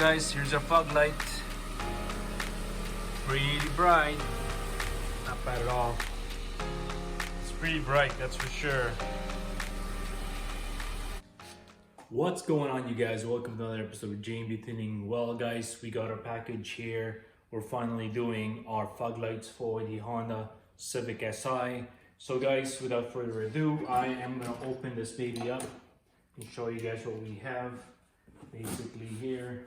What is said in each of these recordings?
guys, here's our fog light. Pretty bright. Not bad at all. It's pretty bright, that's for sure. What's going on, you guys? Welcome to another episode of JMB Thinning. Well guys, we got our package here. We're finally doing our fog lights for the Honda Civic Si. So guys, without further ado, I am gonna open this baby up and show you guys what we have basically here.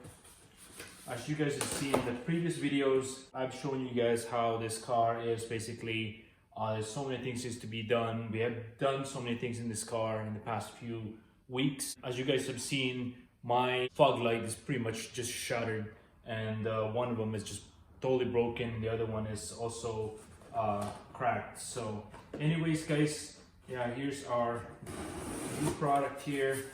As you guys have seen in the previous videos, I've shown you guys how this car is basically, there's so many things to be done. We have done so many things in this car in the past few weeks. As you guys have seen, my fog light is pretty much just shattered, and one of them is just totally broken. The other one is also cracked. So anyways guys, yeah, here's our new product here.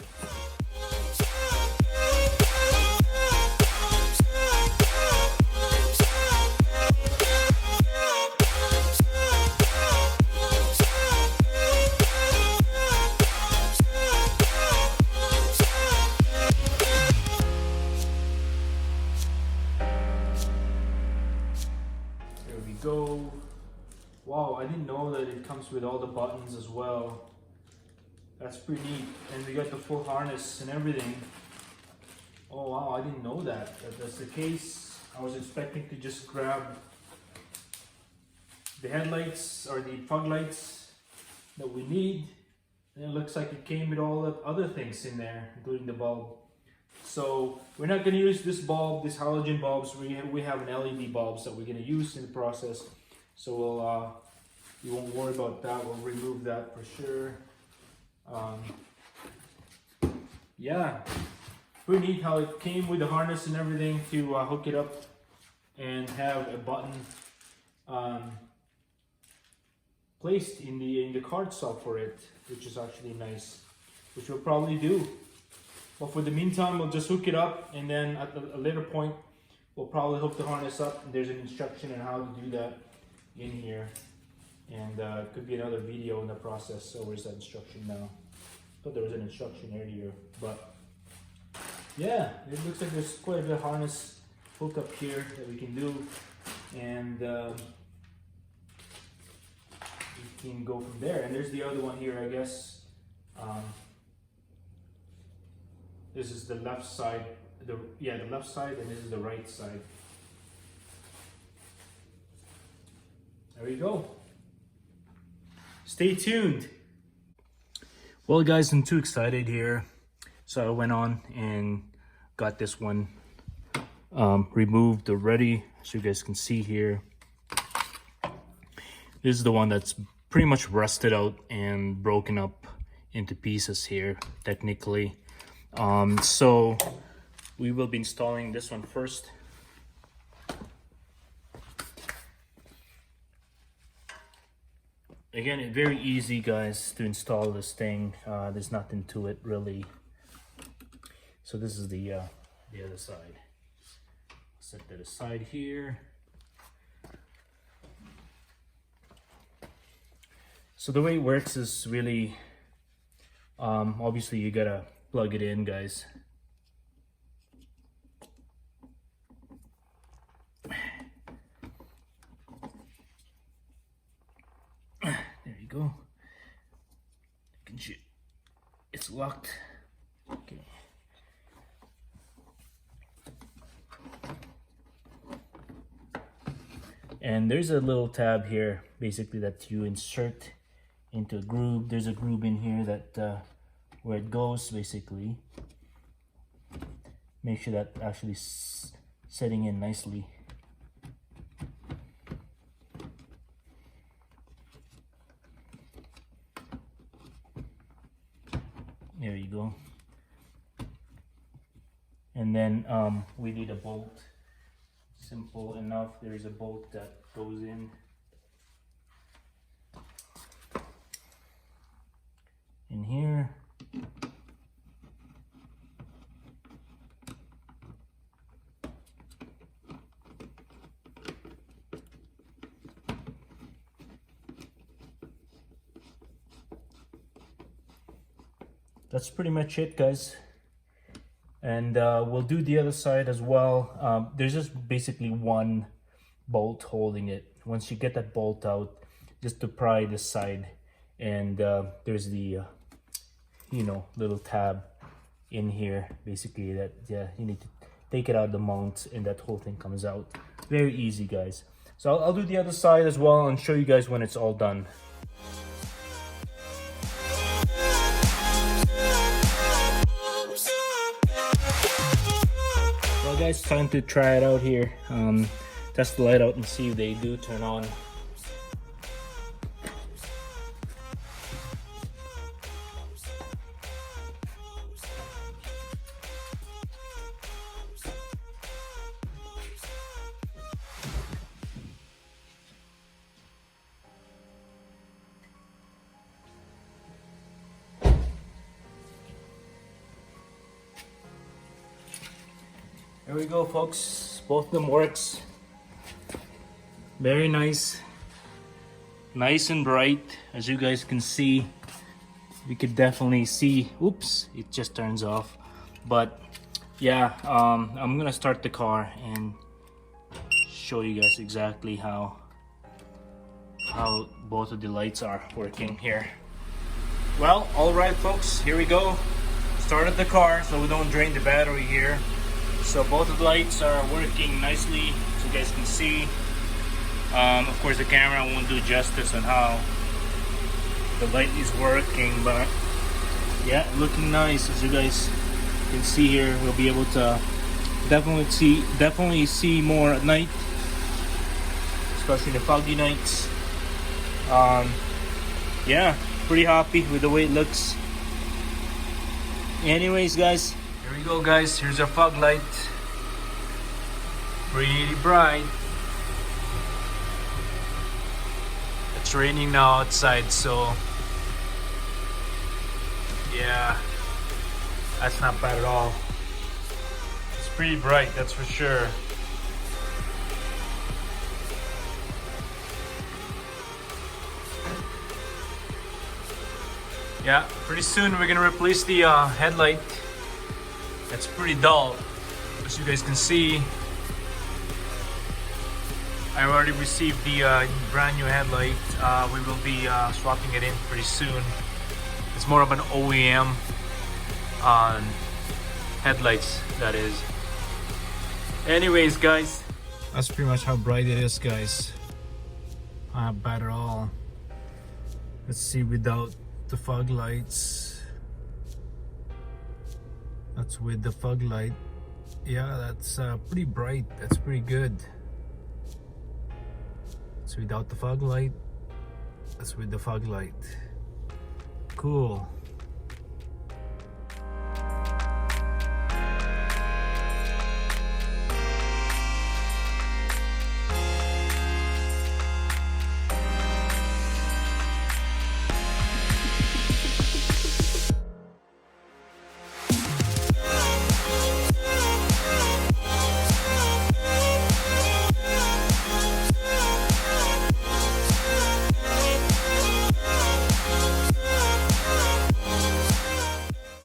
Go. Wow, I didn't know that it comes with all the buttons as well. That's pretty neat. And we got the full harness and everything. Oh wow, I didn't know that that's the case. I was expecting to just grab the headlights or the fog lights that we need. And it looks like it came with all the other things in there, including the bulb. So we're not going to use this bulb, these halogen bulbs. We have an LED bulbs that we're going to use in the process. So we'll you won't worry about that. We'll remove that for sure. Yeah, pretty neat how it came with the harness and everything to hook it up and have a button placed in the card slot for it, which is actually nice, which we'll probably do. But for the meantime, we'll just hook it up, and then at a later point, we'll probably hook the harness up. And there's an instruction on how to do that in here. And it could be another video in the process. So where's that instruction now? I thought there was an instruction earlier. But yeah, it looks like there's quite a bit of harness hookup here that we can do. And we can go from there. And there's the other one here, I guess. This is the left side, the left side, and this is the right side. There we go. Stay tuned. Well guys, I'm too excited here. So I went on and got this one removed already. As you guys can see here. This is the one that's pretty much rusted out and broken up into pieces here, technically. So we will be installing this one first. Again, it's very easy guys to install this thing. There's nothing to it really. So this is the other side. Set that aside here. So the way it works is really obviously you gotta plug it in, guys. There you go. It's locked. Okay. And there's a little tab here, basically, that you insert into a groove. There's a groove in here that where it goes, basically. Make sure that actually setting in nicely. There you go. And then we need a bolt. Simple enough. There is a bolt that goes in. In here. That's pretty much it, guys. And we'll do the other side as well. There's just basically one bolt holding it. Once you get that bolt out, just to pry this side, and there's the little tab in here, basically, that you need to take it out of the mount, and that whole thing comes out. Very easy, guys. So I'll do the other side as well and show you guys when it's all done. Well guys, time to try it out here. Test the light out and see if they do turn on. Here we go, folks. Both of them works. Very nice. Nice and bright. As you guys can see, we could definitely see. Oops, it just turns off. But yeah, I'm gonna start the car and show you guys exactly how both of the lights are working here. Well, all right, folks. Here we go. Started the car so we don't drain the battery here. So both of the lights are working nicely, as you guys can see. Of course, the camera won't do justice on how the light is working, but yeah, looking nice. As you guys can see here, we'll be able to definitely see more at night, especially the foggy nights. Yeah, pretty happy with the way it looks. Anyways, guys, here we go, guys. Here's our fog light. Pretty bright. It's raining now outside, so yeah, that's not bad at all. It's pretty bright, that's for sure. Yeah, pretty soon we're gonna replace the headlight. It's pretty dull, as you guys can see. I already received the brand new headlight. We will be swapping it in pretty soon. It's more of an OEM headlights, that is. Anyways, guys, that's pretty much how bright it is, guys. Not bad at all. Let's see without the fog lights. That's with the fog light. Yeah, that's pretty bright. That's pretty good. It's without the fog light. That's with the fog light. Cool.